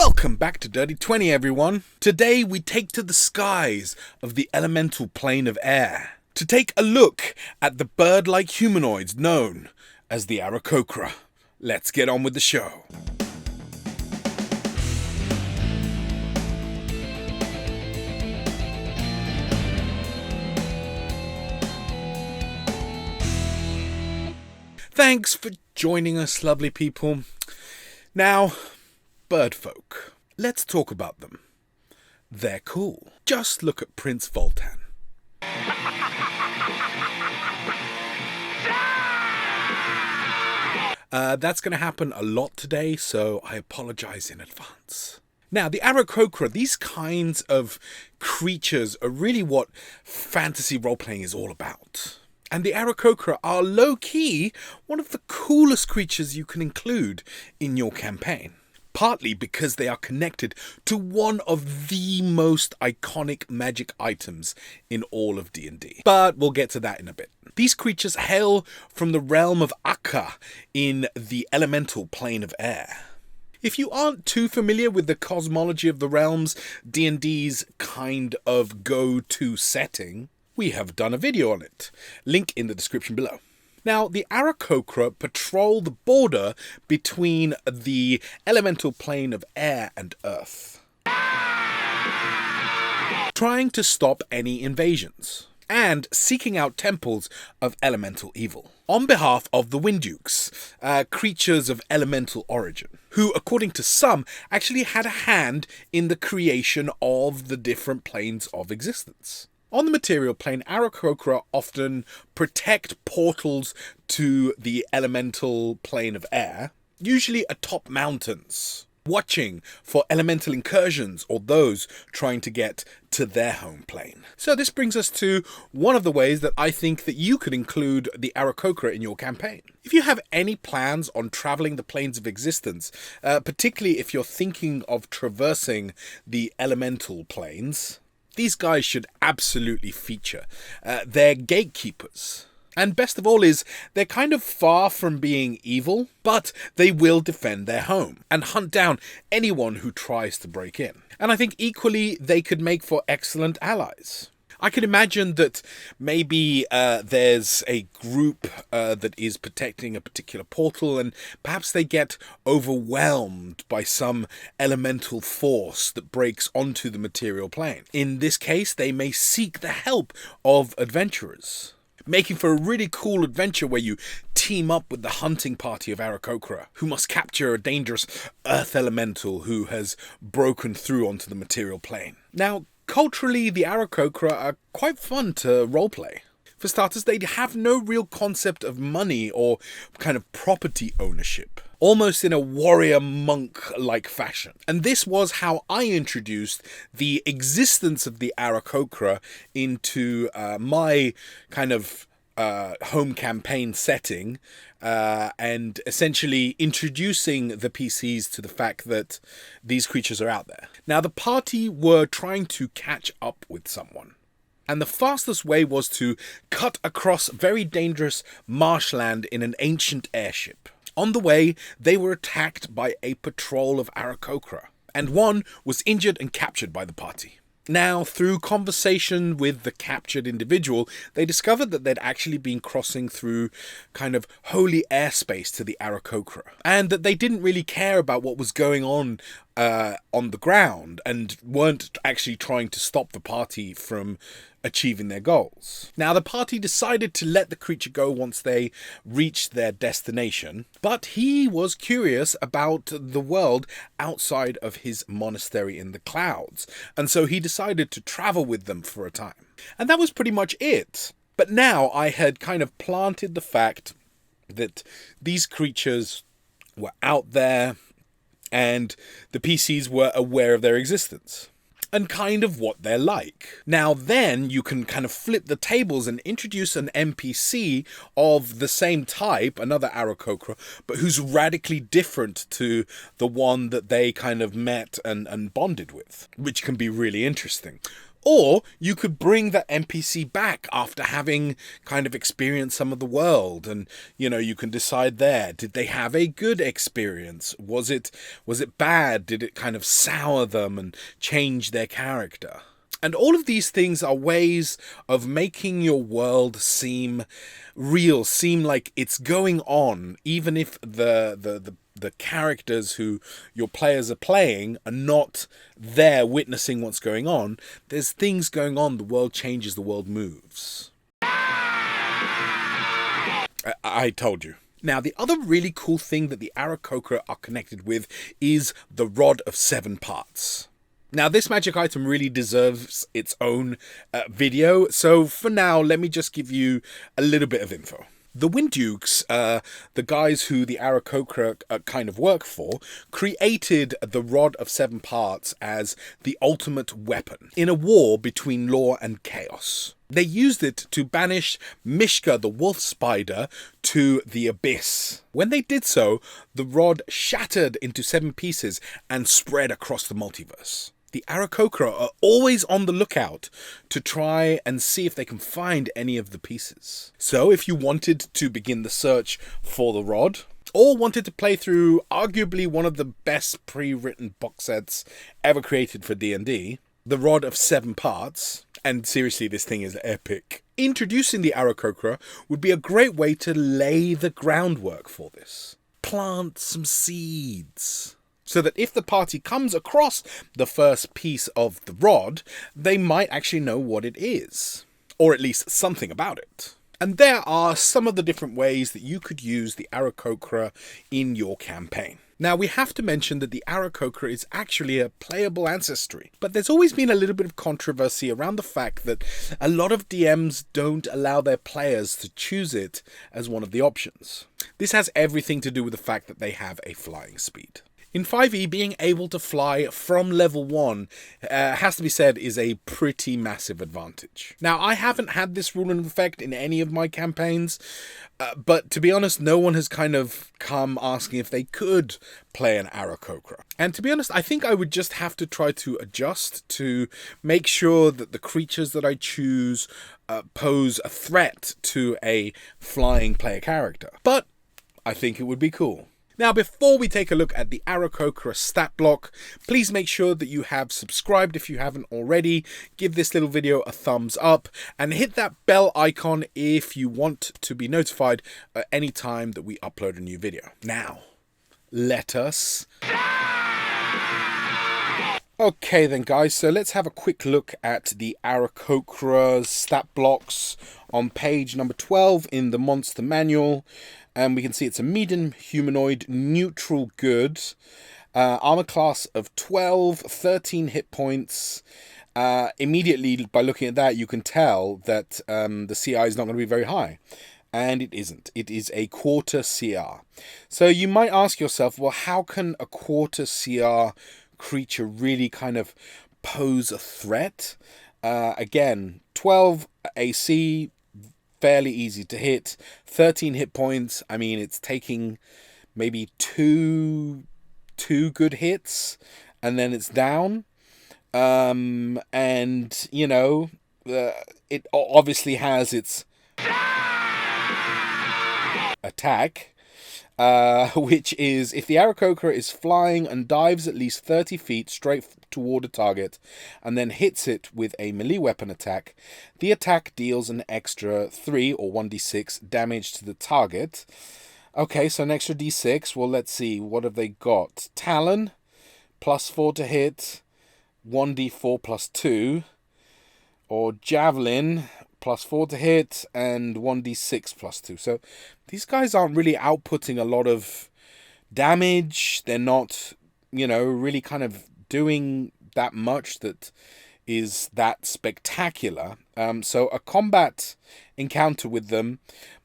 Welcome back to Dirty 20, everyone. Today we take to the skies of the elemental plane of air to take a look at the bird-like humanoids known as the Aarakocra. Let's get on with the show. Thanks for joining us, lovely people. Now, bird folk. Let's talk about them. They're cool. Just look at Prince Voltan. That's going to happen a lot today, so I apologize in advance. Now, the Aarakocra, these kinds of creatures are really what fantasy role-playing is all about. And the Aarakocra are low-key one of the coolest creatures you can include in your campaign. Partly because they are connected to one of the most iconic magic items in all of D&D. But we'll get to that in a bit. These creatures hail from the realm of Aakra in the elemental plane of air. If you aren't too familiar with the cosmology of the realms, D&D's kind of go-to setting, we have done a video on it. Link in the description below. Now, the Aarakocra patrol the border between the elemental plane of air and earth, trying to stop any invasions and seeking out temples of elemental evil on behalf of the Winddukes, creatures of elemental origin, who, according to some, actually had a hand in the creation of the different planes of existence. On the material plane, Aarakocra often protect portals to the elemental plane of air, usually atop mountains, watching for elemental incursions or those trying to get to their home plane. So this brings us to one of the ways that I think that you could include the Aarakocra in your campaign. If you have any plans on traveling the planes of existence, particularly if you're thinking of traversing the elemental planes, these guys should absolutely feature. They're gatekeepers. And best of all is, they're kind of far from being evil, but they will defend their home and hunt down anyone who tries to break in. And I think equally, they could make for excellent allies. I can imagine that maybe there's a group that is protecting a particular portal, and perhaps they get overwhelmed by some elemental force that breaks onto the material plane. In this case, they may seek the help of adventurers, making for a really cool adventure where you team up with the hunting party of Aarakocra, who must capture a dangerous earth elemental who has broken through onto the material plane. Now, culturally, the Aarakocra are quite fun to roleplay. For starters, they have no real concept of money or kind of property ownership, almost in a warrior monk-like fashion. And this was how I introduced the existence of the Aarakocra into my kind of home campaign setting, and essentially introducing the PCs to the fact that these creatures are out there. Now, the party were trying to catch up with someone, and the fastest way was to cut across very dangerous marshland in an ancient airship. On the way, they were attacked by a patrol of Aarakocra, and one was injured and captured by the party. Now, through conversation with the captured individual, they discovered that they'd actually been crossing through kind of holy airspace to the Aarakocra, and that they didn't really care about what was going on the ground, and weren't actually trying to stop the party from achieving their goals. Now, the party decided to let the creature go once they reached their destination, but he was curious about the world outside of his monastery in the clouds, and so he decided to travel with them for a time. And that was pretty much it. But now I had kind of planted the fact that these creatures were out there, and the PCs were aware of their existence and kind of what they're like. Now then, you can kind of flip the tables and introduce an NPC of the same type, another Aarakocra, but who's radically different to the one that they kind of met and bonded with, which can be really interesting. Or you could bring that NPC back after having kind of experienced some of the world, and you can decide there, did they have a good experience? Was it bad? Did it kind of sour them and change their character? And all of these things are ways of making your world seem real, seem like it's going on, even if the characters who your players are playing are not there witnessing what's going on. There's things going on, the world changes, the world moves. I told you. Now, the other really cool thing that the Aarakocra are connected with is the Rod of 7 Parts. Now, this magic item really deserves its own video, so for now, let me just give you a little bit of info. The Winddukes, the guys who the Aarakocra kind of work for, created the Rod of 7 Parts as the ultimate weapon in a war between law and chaos. They used it to banish Mishka, the wolf spider, to the abyss. When they did so, the rod shattered into 7 pieces and spread across the multiverse. The Aarakocra are always on the lookout to try and see if they can find any of the pieces. So if you wanted to begin the search for the rod, or wanted to play through arguably one of the best pre-written box sets ever created for D&D, the Rod of 7 Parts, and seriously, this thing is epic, introducing the Aarakocra would be a great way to lay the groundwork for this. Plant some seeds, so that if the party comes across the first piece of the rod, they might actually know what it is, or at least something about it. And there are some of the different ways that you could use the Aarakocra in your campaign. Now, we have to mention that the Aarakocra is actually a playable ancestry, but there's always been a little bit of controversy around the fact that a lot of DMs don't allow their players to choose it as one of the options. This has everything to do with the fact that they have a flying speed. In 5e, being able to fly from level 1, has to be said, is a pretty massive advantage. Now, I haven't had this rule in effect in any of my campaigns, but to be honest, no one has kind of come asking if they could play an Aarakocra. And to be honest, I think I would just have to try to adjust to make sure that the creatures that I choose pose a threat to a flying player character. But I think it would be cool. Now, before we take a look at the Aarakocra stat block, please make sure that you have subscribed if you haven't already. Give this little video a thumbs up and hit that bell icon if you want to be notified at any time that we upload a new video. Now, let us... Okay then guys, so let's have a quick look at the Aarakocra's stat blocks on page number 12 in the monster manual. And we can see it's a medium humanoid, neutral good, armor class of 12, 13 hit points. Immediately by looking at that, you can tell that the CI is not going to be very high. And it isn't. It is a quarter CR. So you might ask yourself, well, how can a quarter CR creature really kind of pose a threat? Again, 12 AC, fairly easy to hit, 13 hit points. I mean, it's taking maybe two good hits and then it's down. And it obviously has its attack, which is if the Aarakocra is flying and dives at least 30 feet straight toward a target and then hits it with a melee weapon attack, the attack deals an extra 3 or 1d6 damage to the target. Okay, so an extra d6. Well, let's see. What have they got? Talon, +4 to hit, 1d4 +2. Or Javelin, +4 to hit, and 1d6 +2. So these guys aren't really outputting a lot of damage. They're not, really kind of doing that much that is that spectacular. So a combat encounter with them,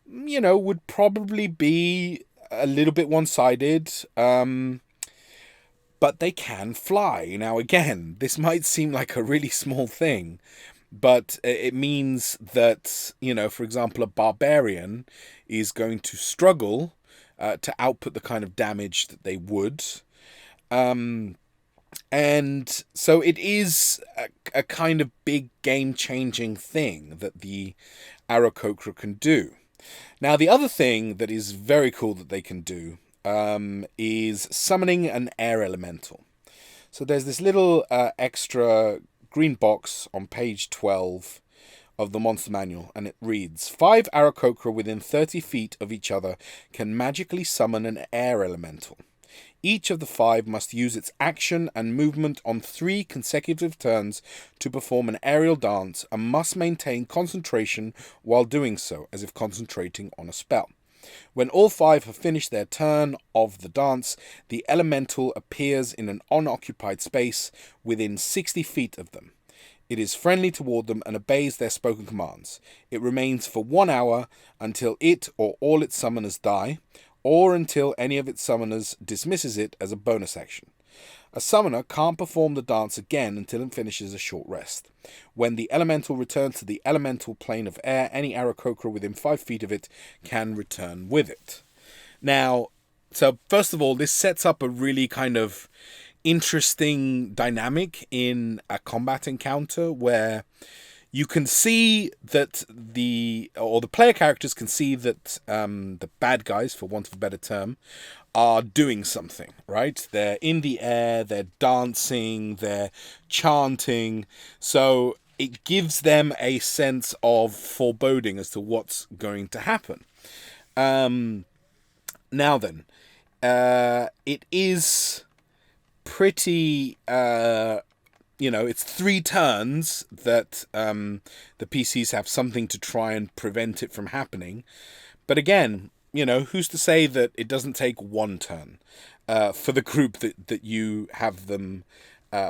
would probably be a little bit one-sided. But they can fly. Now, again, this might seem like a really small thing, but it means that, for example, a barbarian is going to struggle to output the kind of damage that they would. And so it is a kind of big game-changing thing that the Aarakocra can do. Now, the other thing that is very cool that they can do is summoning an air elemental. So there's this little extra green box on page 12 of the monster manual, and it reads, 5 Aarakocra within 30 feet of each other can magically summon an air elemental. Each of the 5 must use its action and movement on 3 consecutive turns to perform an aerial dance and must maintain concentration while doing so, as if concentrating on a spell. When all 5 have finished their turn of the dance, the elemental appears in an unoccupied space within 60 feet of them. It is friendly toward them and obeys their spoken commands. It remains for 1 hour until it or all its summoners die, or until any of its summoners dismisses it as a bonus action. A summoner can't perform the dance again until it finishes a short rest. When the elemental returns to the elemental plane of air, any Aarakocra within 5 feet of it can return with it. Now, so first of all, this sets up a really kind of interesting dynamic in a combat encounter where you can see that the player characters can see that the bad guys, for want of a better term, are doing something, right? They're in the air, they're dancing, they're chanting. So it gives them a sense of foreboding as to what's going to happen. Now then, it is pretty, it's 3 turns that the PCs have something to try and prevent it from happening. But again, who's to say that it doesn't take 1 turn for the group that you have them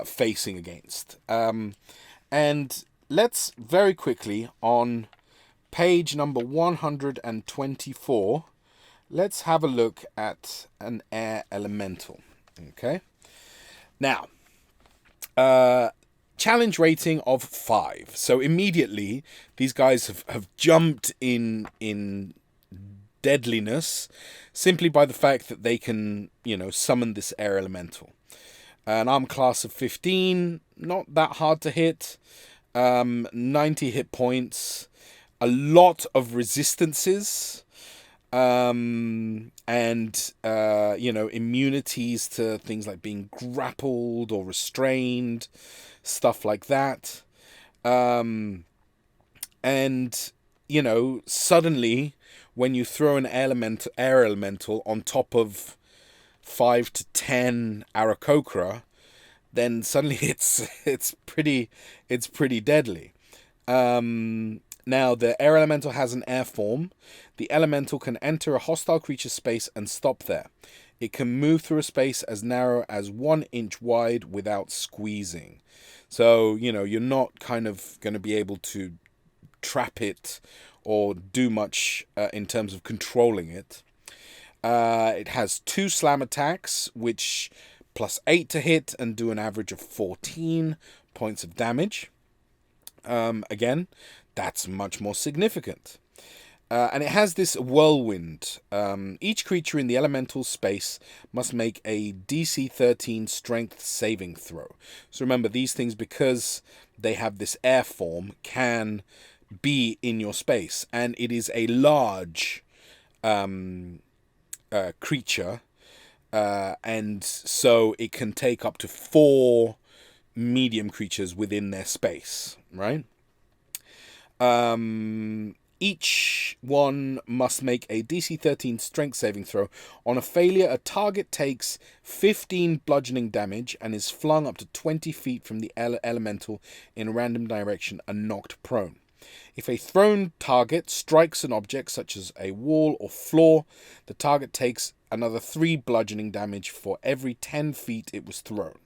facing against. And let's very quickly, on page number 124, let's have a look at an air elemental. Okay. Now, challenge rating of 5. So immediately, these guys have jumped in deadliness simply by the fact that they can, summon this air elemental. An arm class of 15, not that hard to hit. 90 hit points. A lot of resistances. And immunities to things like being grappled or restrained, stuff like that. And suddenly when you throw an air elemental on top of 5 to 10 Aarakocra, then suddenly it's pretty deadly. Now, the air elemental has an air form. The elemental can enter a hostile creature's space and stop there. It can move through a space as narrow as 1 inch wide without squeezing. So, you're not kind of going to be able to trap it or do much in terms of controlling it. It has 2 slam attacks, which plus 8 to hit and do an average of 14 points of damage. Again, that's much more significant. And it has this whirlwind. Each creature in the elemental space must make a DC 13 strength saving throw. So remember, these things, because they have this air form, can be in your space. And it is a large creature. And so it can take up to 4 medium creatures within their space, right? Each one must make a DC 13 strength saving throw. On a failure, a target takes 15 bludgeoning damage and is flung up to 20 feet from the elemental in a random direction and knocked prone. If a thrown target strikes an object such as a wall or floor, the target takes another 3 bludgeoning damage for every 10 feet it was thrown.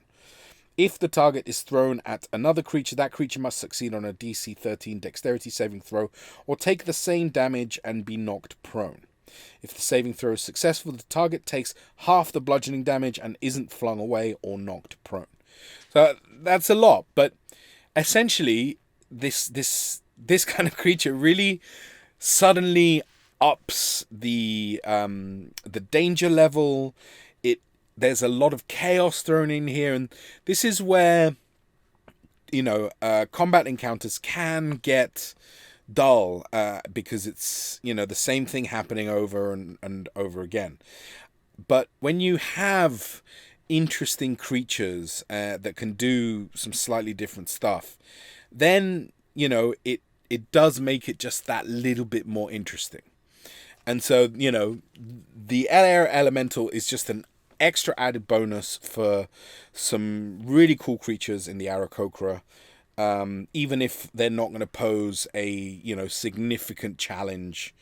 If the target is thrown at another creature, that creature must succeed on a DC 13 dexterity saving throw or take the same damage and be knocked prone. If the saving throw is successful, the target takes half the bludgeoning damage and isn't flung away or knocked prone. So that's a lot, but essentially this kind of creature really suddenly ups the danger level. There's a lot of chaos thrown in here, and this is where, combat encounters can get dull because it's, the same thing happening over and over again. But when you have interesting creatures that can do some slightly different stuff, then, it does make it just that little bit more interesting. And so, the air elemental is just an extra added bonus for some really cool creatures in the Aarakocra, even if they're not going to pose a, significant challenge,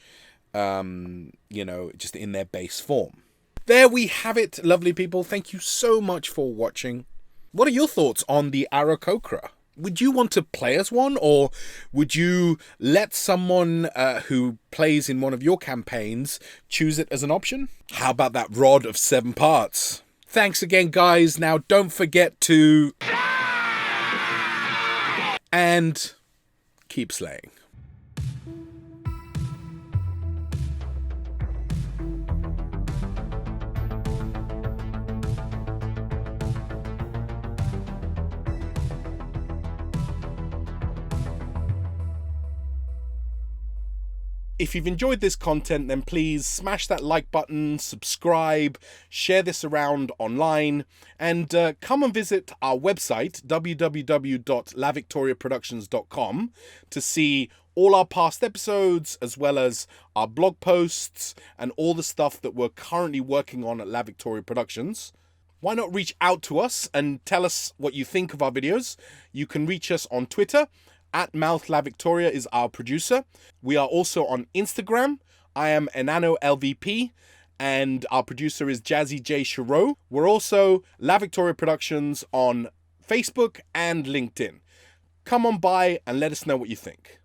just in their base form. There we have it, lovely people. Thank you so much for watching. What are your thoughts on the Aarakocra? Would you want to play as one, or would you let someone who plays in one of your campaigns choose it as an option? How about that rod of 7 parts? Thanks again, guys. Now, don't forget to... and keep slaying. If you've enjoyed this content, then please smash that like button, subscribe, share this around online, and come and visit our website, www.lavictoriaproductions.com, to see all our past episodes, as well as our blog posts and all the stuff that we're currently working on at La Victoria Productions. Why not reach out to us and tell us what you think of our videos? You can reach us on Twitter. @MouthLaVictoria is our producer. We are also on Instagram. I am Enano LVP, and our producer is Jazzy J Cherot. We're also La Victoria Productions on Facebook and LinkedIn. Come on by and let us know what you think.